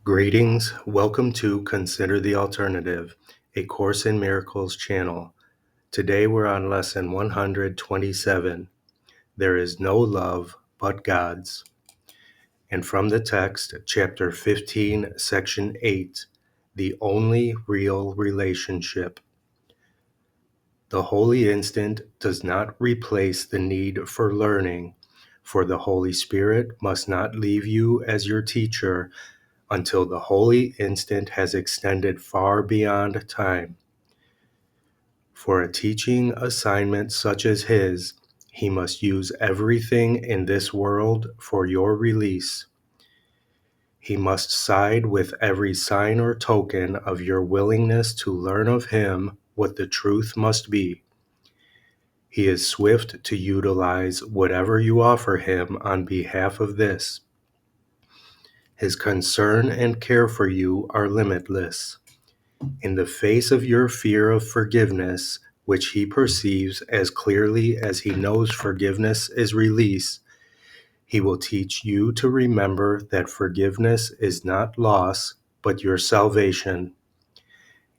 Greetings, welcome to Consider the Alternative, a Course in Miracles channel. Today we're on lesson 127, There is no love but God's. And from the text, chapter 15, section 8, The Only Real Relationship. The holy instant does not replace the need for learning, for the Holy Spirit must not leave you as your teacher until the holy instant has extended far beyond time. For a teaching assignment such as his, he must use everything in this world for your release. He must side with every sign or token of your willingness to learn of him what the truth must be. He is swift to utilize whatever you offer him on behalf of this. His concern and care for you are limitless. In the face of your fear of forgiveness, which he perceives as clearly as he knows forgiveness is release, he will teach you to remember that forgiveness is not loss, but your salvation,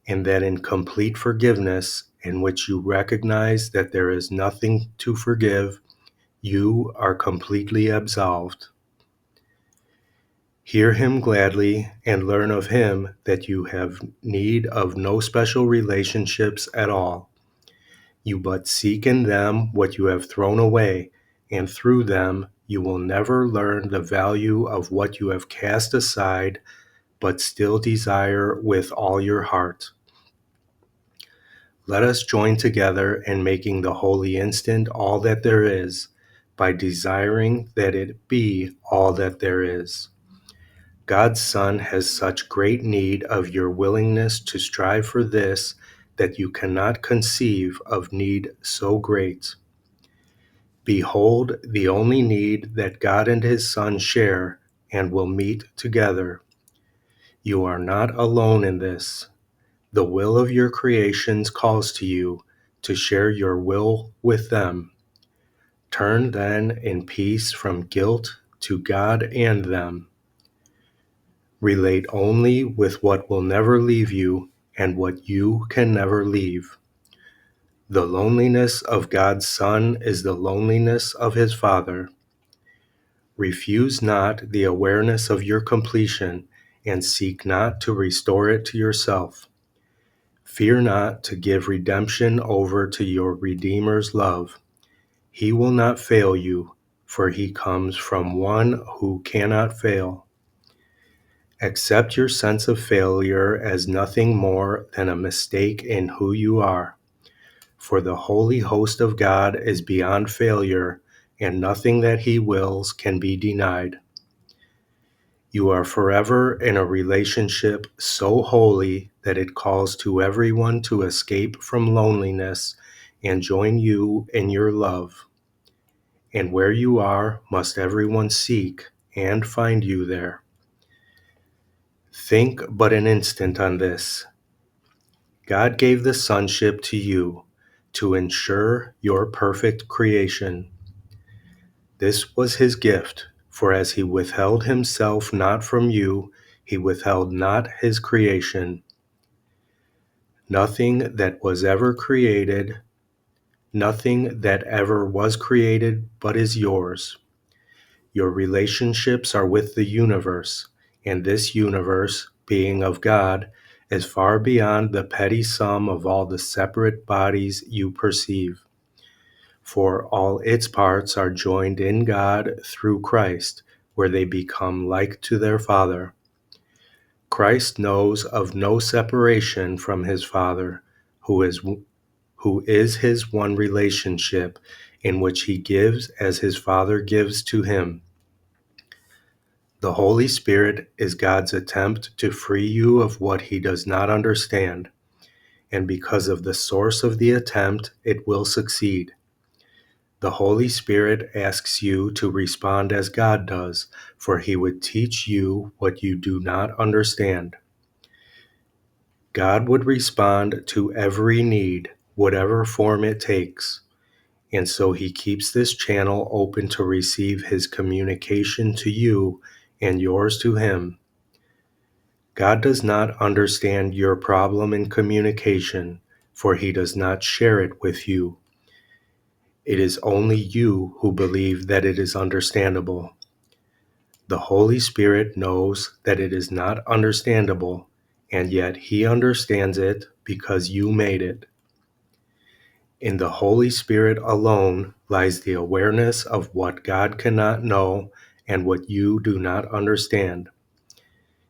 and that in complete forgiveness, in which you recognize that there is nothing to forgive, you are completely absolved. Hear him gladly and learn of him that you have need of no special relationships at all. You but seek in them what you have thrown away, and through them you will never learn the value of what you have cast aside, but still desire with all your heart. Let us join together in making the holy instant all that there is, by desiring that it be all that there is. God's Son has such great need of your willingness to strive for this that you cannot conceive of need so great. Behold the only need that God and his Son share and will meet together. You are not alone in this. The will of your creations calls to you to share your will with them. Turn then in peace from guilt to God and them. Relate only with what will never leave you and what you can never leave. The loneliness of God's Son is the loneliness of his Father. Refuse not the awareness of your completion, and seek not to restore it to yourself. Fear not to give redemption over to your Redeemer's love. He will not fail you, for he comes from one who cannot fail. Accept your sense of failure as nothing more than a mistake in who you are, for the holy host of God is beyond failure, and nothing that he wills can be denied. You are forever in a relationship so holy that it calls to everyone to escape from loneliness and join you in your love. And where you are, must everyone seek and find you there. Think but an instant on this. God gave the sonship to you to ensure your perfect creation. This was his gift, for as he withheld himself not from you, he withheld not his creation. Nothing that ever was created but is yours. Your relationships are with the universe, and this universe, being of God, is far beyond the petty sum of all the separate bodies you perceive. For all its parts are joined in God through Christ, where they become like to their Father. Christ knows of no separation from his Father, who is his one relationship, in which he gives as his Father gives to him. The Holy Spirit is God's attempt to free you of what he does not understand, and because of the source of the attempt, it will succeed. The Holy Spirit asks you to respond as God does, for he would teach you what you do not understand. God would respond to every need, whatever form it takes, and so he keeps this channel open to receive his communication to you and yours to him. God does not understand your problem in communication, for he does not share it with you. It is only you who believe that it is understandable. The Holy Spirit knows that it is not understandable, and yet he understands it because you made it. In the Holy Spirit alone lies the awareness of what God cannot know and what you do not understand.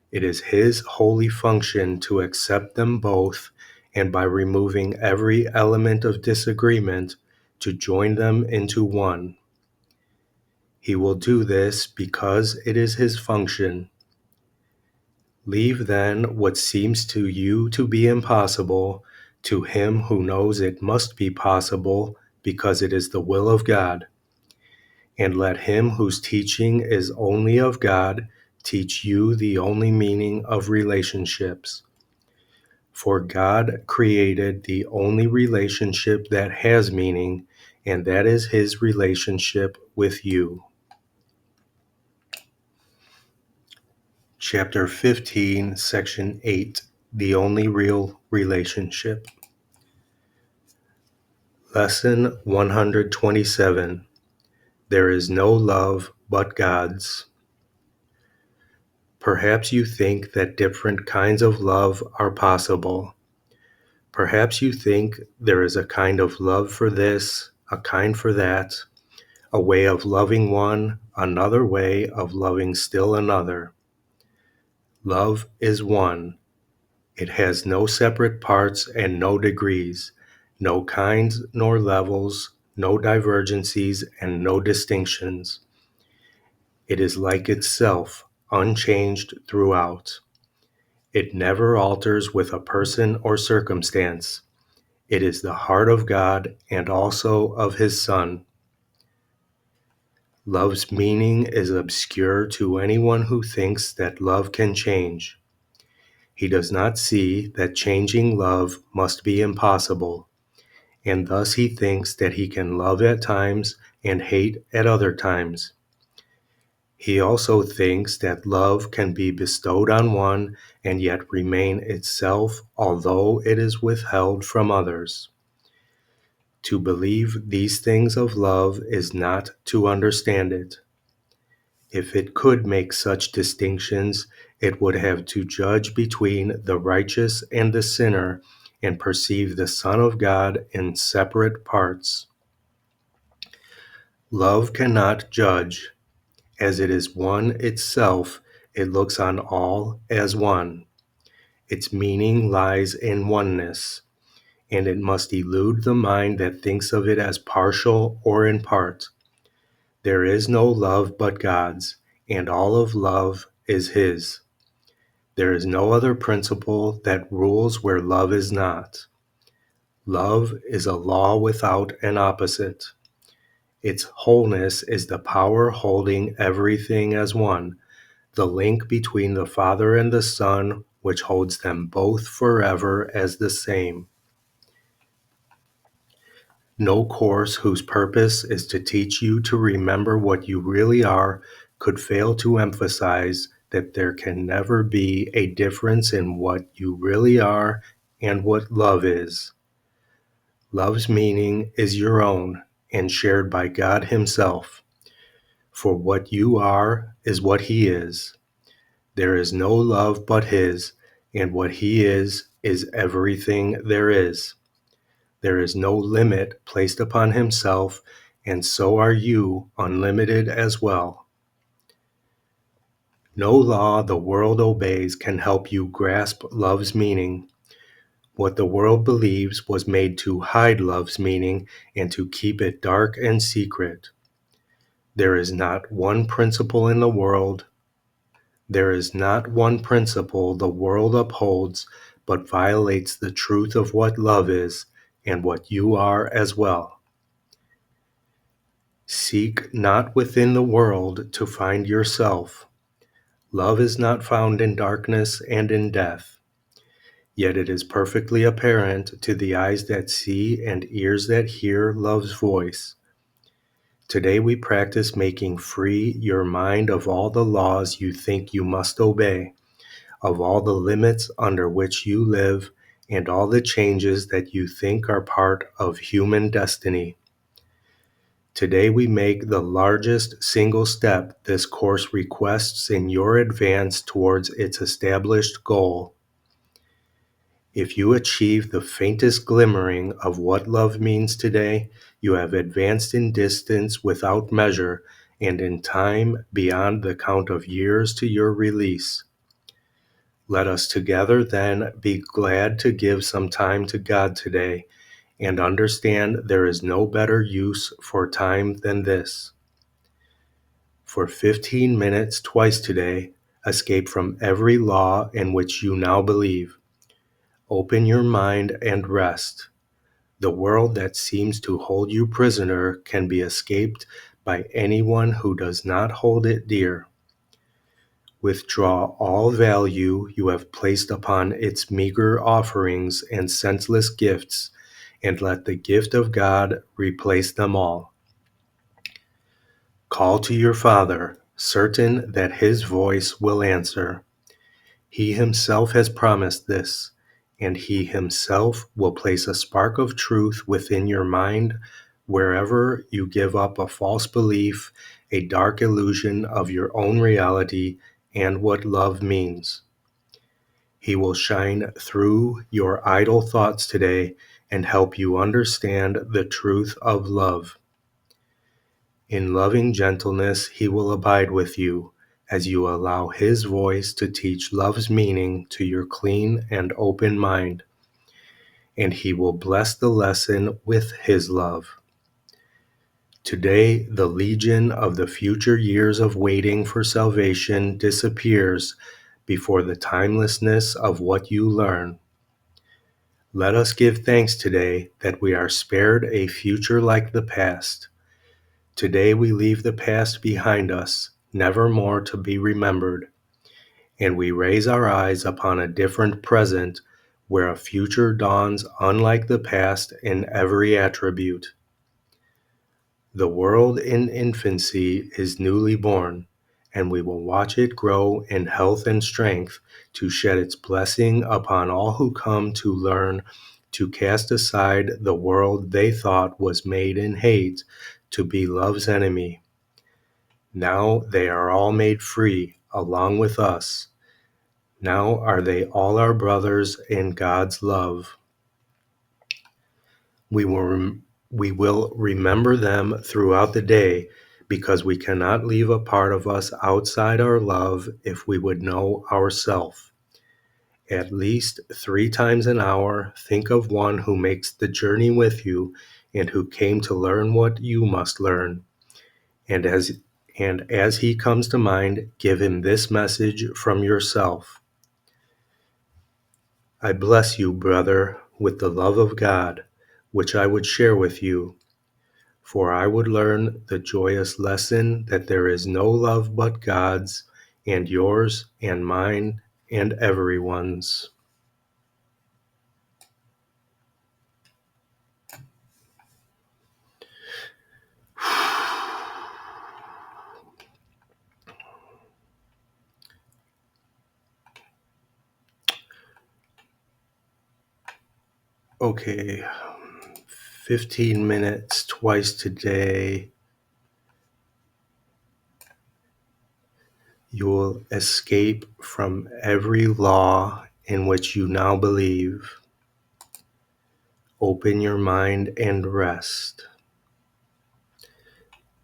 It is his holy function to accept them both, and by removing every element of disagreement, to join them into one. He will do this because it is his function. Leave then what seems to you to be impossible to him who knows it must be possible because it is the will of God. And let him whose teaching is only of God teach you the only meaning of relationships. For God created the only relationship that has meaning, and that is his relationship with you. Chapter 15, Section 8, The Only Real Relationship. Lesson 127. There is no love but God's. Perhaps you think that different kinds of love are possible. Perhaps you think there is a kind of love for this, a kind for that, a way of loving one, another way of loving still another. Love is one. It has no separate parts and no degrees, no kinds nor levels, no divergencies and no distinctions. It is like itself, unchanged throughout. It never alters with a person or circumstance. It is the heart of God and also of his Son. Love's meaning is obscure to anyone who thinks that love can change. He does not see that changing love must be impossible, and thus he thinks that he can love at times and hate at other times. He also thinks that love can be bestowed on one and yet remain itself, although it is withheld from others. To believe these things of love is not to understand it. If it could make such distinctions, it would have to judge between the righteous and the sinner and perceive the Son of God in separate parts. Love cannot judge. As it is one itself, it looks on all as one. Its meaning lies in oneness, and it must elude the mind that thinks of it as partial or in part. There is no love but God's, and all of love is his. There is no other principle that rules where love is not. Love is a law without an opposite. Its wholeness is the power holding everything as one, the link between the Father and the Son, which holds them both forever as the same. No course whose purpose is to teach you to remember what you really are could fail to emphasize that there can never be a difference in what you really are and what love is. Love's meaning is your own and shared by God himself. For what you are is what he is. There is no love but his, and what he is everything there is. There is no limit placed upon himself, and so are you unlimited as well. No law the world obeys can help you grasp love's meaning. What the world believes was made to hide love's meaning and to keep it dark and secret. There is not one principle in the world. There is not one principle the world upholds but violates the truth of what love is and what you are as well. Seek not within the world to find yourself. Love is not found in darkness and in death. Yet it is perfectly apparent to the eyes that see and ears that hear love's voice. Today we practice making free your mind of all the laws you think you must obey, of all the limits under which you live and all the changes that you think are part of human destiny. Today we make the largest single step this course requests in your advance towards its established goal. If you achieve the faintest glimmering of what love means today, you have advanced in distance without measure and in time beyond the count of years to your release. Let us together then be glad to give some time to God today and understand there is no better use for time than this. For 15 minutes twice today, escape from every law in which you now believe. Open your mind and rest. The world that seems to hold you prisoner can be escaped by anyone who does not hold it dear. Withdraw all value you have placed upon its meager offerings and senseless gifts, and let the gift of God replace them all. Call to your Father, certain that his voice will answer. He himself has promised this, and he himself will place a spark of truth within your mind wherever you give up a false belief, a dark illusion of your own reality and what love means. He will shine through your idle thoughts today and help you understand the truth of love. In loving gentleness, he will abide with you as you allow his voice to teach love's meaning to your clean and open mind, and he will bless the lesson with his love. Today, the legion of the future years of waiting for salvation disappears before the timelessness of what you learn. Let us give thanks today that we are spared a future like the past. Today we leave the past behind us, never more to be remembered, and we raise our eyes upon a different present where a future dawns unlike the past in every attribute. The world in infancy is newly born, and we will watch it grow in health and strength to shed its blessing upon all who come to learn to cast aside the world they thought was made in hate to be love's enemy. Now they are all made free along with us. Now are they all our brothers in God's love. We will remember them throughout the day because we cannot leave a part of us outside our love if we would know ourself. At least 3 times an hour, think of one who makes the journey with you and who came to learn what you must learn. And as he comes to mind, give him this message from yourself. I bless you, brother, with the love of God, which I would share with you. For I would learn the joyous lesson that there is no love but God's, and yours, and mine, and everyone's. Okay, 15 minutes twice today. You will escape from every law in which you now believe. Open your mind and rest.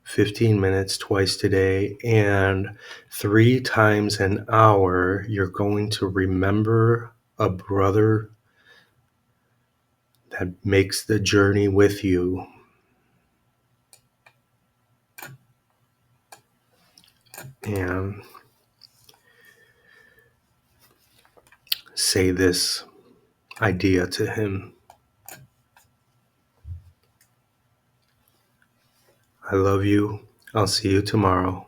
15 minutes twice today, and 3 times an hour, you're going to remember a brother that makes the journey with you. And say this idea to him. I love you. I'll see you tomorrow.